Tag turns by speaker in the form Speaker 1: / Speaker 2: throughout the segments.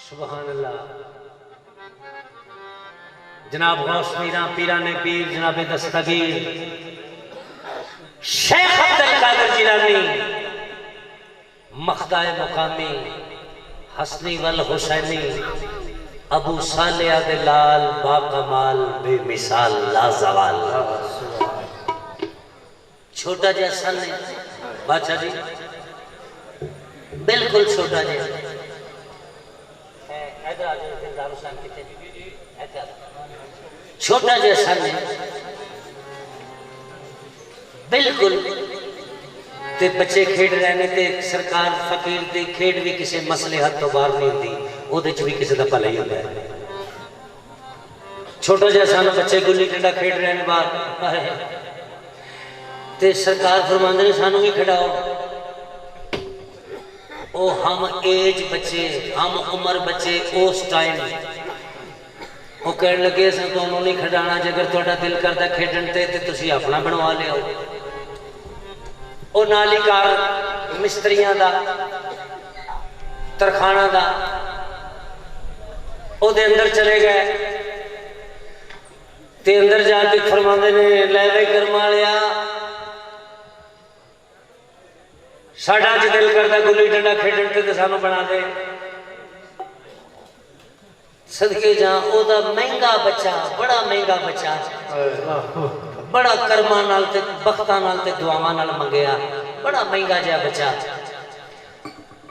Speaker 1: सुभान अल्लाह। जनाब गौस मीरा पीरा ने पीर जनाब दस्तगीर शेख अब्दुल कादिर जिलानी मखदाए मुकामी हसनी वल हुसैनी अबू सालिया दे लाल बाकमाल बेमिसाल लाजवाल। छोटा जैसा नहीं बादशाह जी, बिल्कुल छोटा जैसा। छोटा जैसा नहीं बिल्कुल। ते बच्चे खेड रहे ने ते सरकार फकीर दी खेड भी किसी मसले हद तो बाहर नहीं होती, ओदे च भी किसी का भला ही होता है। छोटा जैसा बच्चे गुल्ली डंडा खेड रहे ने बाहर, ते सरकार फरमांदे ने सानू भी खिडाओ। ओ हम एज बच्चे, हम उम्र बच्चे उस टाइम वो कह लगे असें तुहानू नहीं खिडाना, जेकर तुहाडा दिल करदा खेडण ते तुसीं अपना बनवा लिओ। ओ नालीकार मिस्त्रियां दा तरखाना दा ओदे अंदर चले गए ते अंदर जाके फरमांदे ने लै वे करमा लिया साडा अज दिल करदा गुल्ली डंडा खेडण ते सानू बना दे। सदके जा ओदा महंगा बच्चा, बड़ा महंगा बच्चा, बड़ा कर्मा नाल ते बख्तां नाल ते दुआवां नाल मंगया, बड़ा महंगा जिहा बच्चा।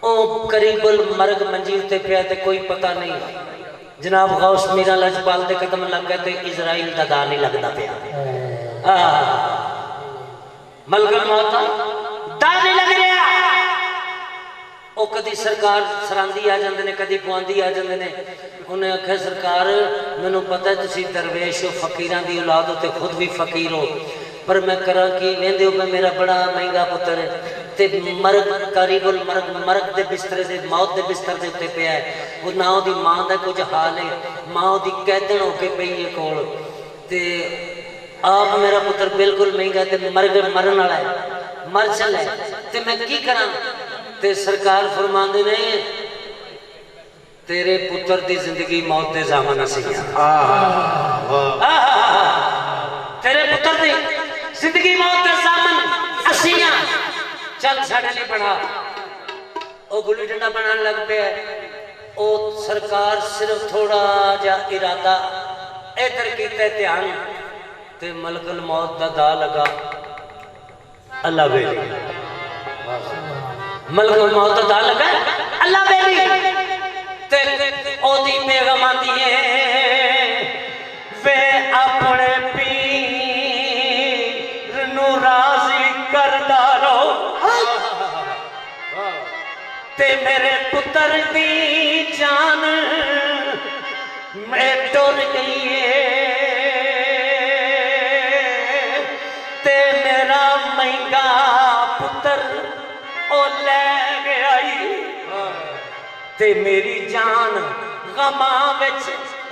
Speaker 1: ओ करीबुल मरग मंजी उत्ते पिया ते कोई पता नहीं जनाब गौस मीरा लजपाल दे कदम लग गए ते इजराइल दा दा नहीं लगदा पिया। मलकल मौत दा नहीं लग रहा। ओ कदी सरकार सरांदी आ जाते ने, कदी पुआंदी आ जाते ने। उन्हें आख्या सरकार मैनू पता है तुसी दरवेश हो, फकीरां दी औलाद हो ते खुद भी फकीर हो, पर मैं करा कि वेंदे हो मैं मेरा बड़ा महंगा पुत्र है ते मरग करीबुल मरग मरग दे बिस्तरे से मौत दे बिस्तर दे उत्ते पिया है। वो ना ओदी मां दा कुछ हाल है, मां ओदी कैदन होके पई है कोल ते आप मेरा पुत्र बिल्कुल महंगा ते मरन वाला है, मर चला है ते मैं की करा। ते सरकार फरमांदे ने तेरे पुत्र दी जिंदगी मौत दे ज़ामन असीं तेरे पुत्र दी जिंदगी मौत दे ज़ामन असीं चल साडे लिए बना। ओ गुल्ली डंडा बनाने लग पिया। ओ सरकार सिर्फ थोड़ा जा इरादा इधर कीता ध्यान ते मलकल मौत दा दा लगा। अल्लाह बेली मलकल मौत दा दा लगा। अल्लाह बेली ते ओदी बेगम आंदी है वे अपने पीर नू राजी करदा रहो ते मेरे पुत्र दी जान मैं डर गई है ते मेरा महंगा पुत्र ओ ले गया ते मेरी जान गमा विच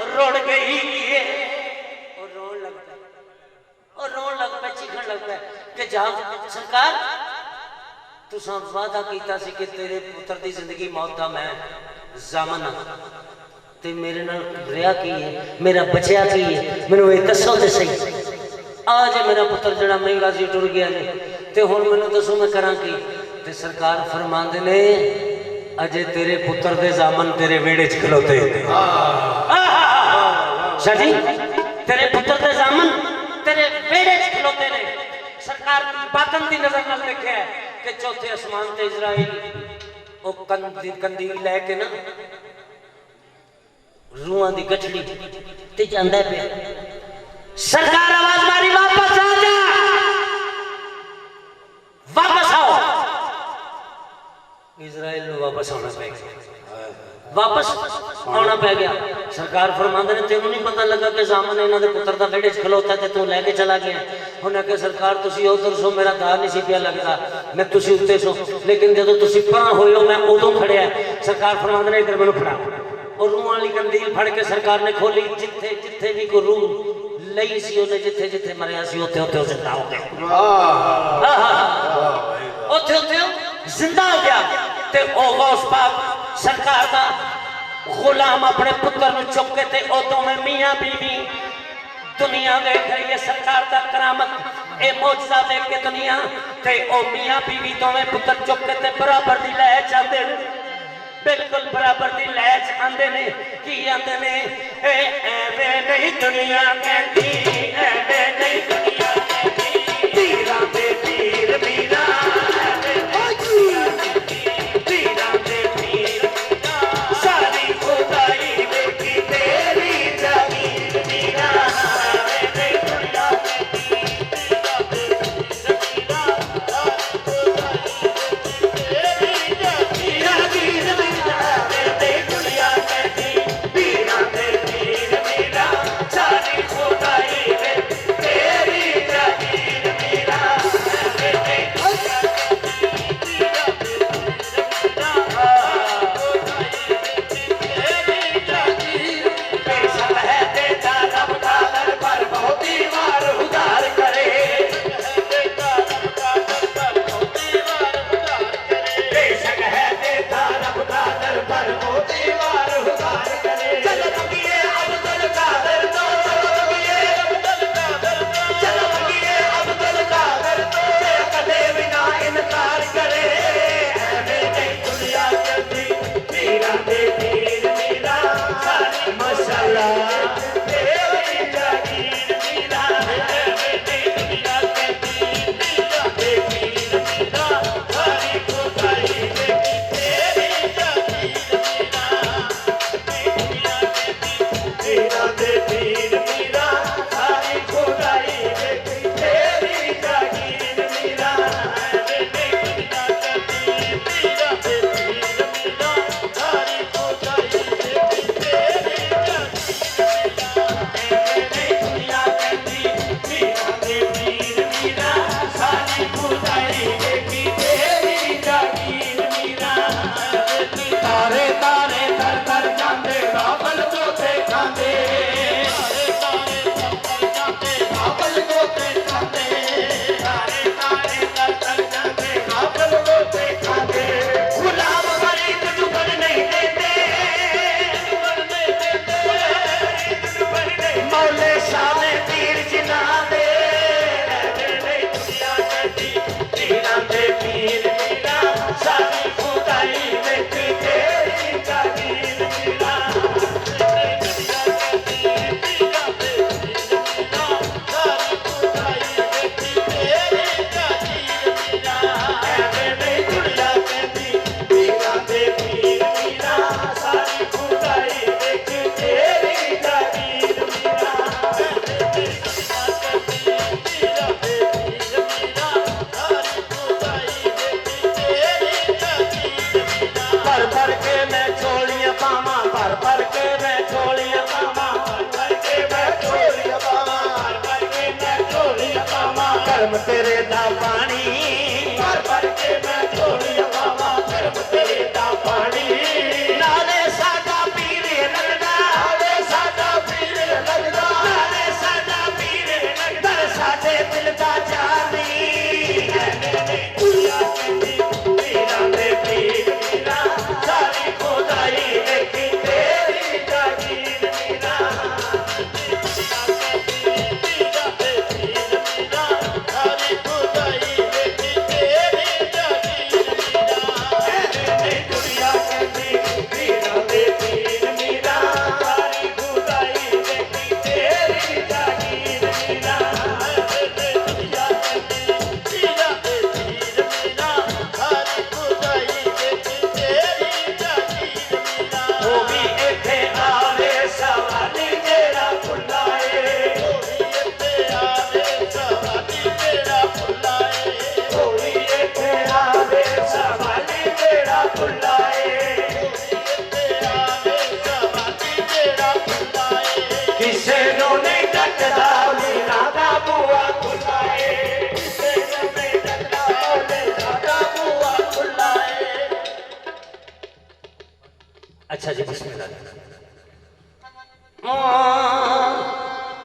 Speaker 1: रुड़ गई है। और रोन लगता है, और रोन लग पे चीखण लगता है कि जा सरकार तुसां वादा कीता सी कि तेरे पुत्र दी जिंदगी मौत दा मैं ज़ामन ते मेरे नाल रिया की है, मेरा बचिया की है, मैनू ये दसो ते सही। आज मेरा पुत्र जड़ा महंगा सी टुर गया ने ते हुण मैनू दसो मैं करां की। ते सरकार फरमांदे ने अजे तेरे पुत्र दे ज़ामन तेरे वेड़े च खलोते शाह जी, तेरे पुत्र दे ज़ामन तेरे वेड़े च खलोते ने। सरकार बातन दी नजर नाल देखिया कि चौथे आसमान ते इजराइल ओ कंदील लैके ना रूहां दी गठड़ी ते जांदा पिया। सरकार आवाज मारी वापस आ जा, वापस आओ। इजराइल को वापस आना पै गया, वापस आना पै गया। सरकार फरमांदे ने तेनू नहीं पता लगा कि ज़ामन इन्हां दे पुत्र दा वेड़े च खलोता ते तू लैके चला गया। उन्हें कहा सरकार तुसी उधर सो मेरा दा नहीं सी पिया लगता, मैं तुसी उत्ते सो, लेकिन जदों तुसी परां होए हो मैं उदों खड़िया। सरकार फरमांदे ने इधर मैनू फड़ा। और रूह वाली कंदील फड़ के सरकार ने खोली। जिथे जिथे भी कोई रूह लई सी उन्हें जिथे जिथे मरिया सी उथे उथे जिंदा हो गया, उथे उथे जिंदा हो गया। ते ओ गौस पाक सरकार दा गुलाम अपने पुत्र चुक के ते उदों में मियां बीवी दुनिया देख रही है सरकार का करामत ए मौजजा देख के दुनिया ते ओ मियां बीवी दोवें पुत्र चुक के ते बराबर दी लै चाहते बिल्कुल बराबर दी लै आंदे ने की आंदे ने ए एवे नहीं दुनिया कहती एवे नहीं दुनिया कहती तीरा दे तीर मीरा तीरा दे तीर सारी खुदाई देखी तेरी जमीन मीरा तेरे दा पानी भर भर के मैं झोलियां पावा गर्म तेरे दा पानी नाले साडा पीर लगदा नाले साडा पीर लगदा नाले साडा पीर लगदा साडे दिल दा जानी दुनिया कहती पीरा दे पीर मीरा सारी खुदाई देखी तेरी जागीर मीरा अच्छा जी बिस्मिल्लाह